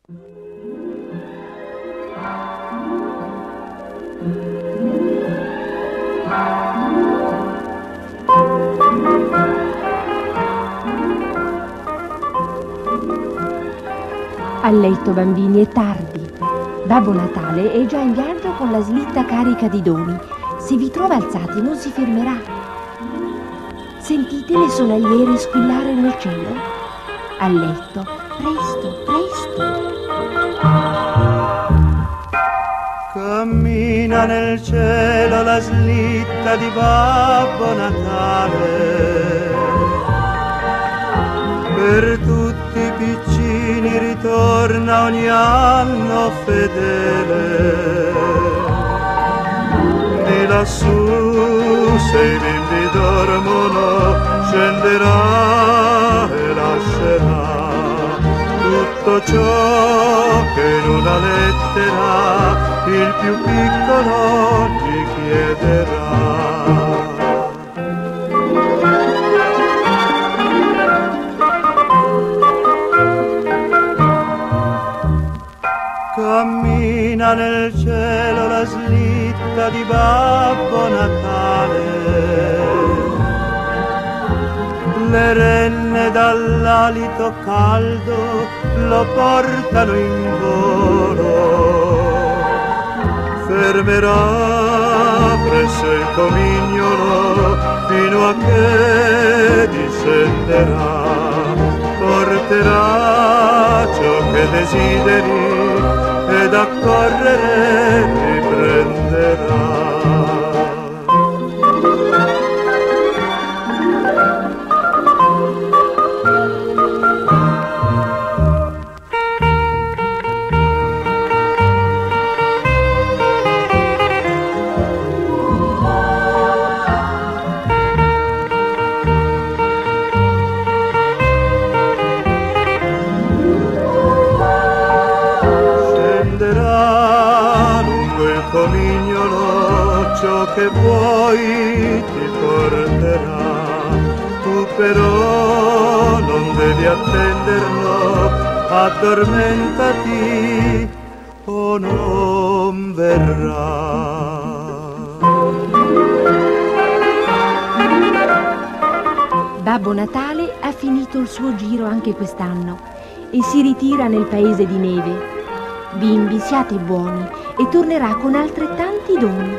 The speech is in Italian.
A letto, bambini, è tardi. Babbo Natale è già in viaggio con la slitta carica di doni. Se vi trova alzati non si fermerà. Sentite le sonagliere squillare nel cielo? A letto, presto, presto. Cammina nel cielo la slitta di Babbo Natale. Per tutti i piccini ritorna ogni anno fedele. Di lassù, se i bimbi dormono, scenderà e lascerà tutto ciò che in una lettera il più piccolo gli chiederà. Cammina nel cielo la slitta di Babbo Natale. Le renne dall'alito caldo lo portano in volo. Fermerà presso il comignolo fino a che discenderà. Porterà ciò che desideri ed a correre riprenderà. Comignolo ciò che vuoi ti porterà, tu però non devi attenderlo, addormentati o non verrà. Babbo Natale ha finito il suo giro anche quest'anno e si ritira nel paese di neve. Bimbi, siate buoni e tornerà con altrettanti doni.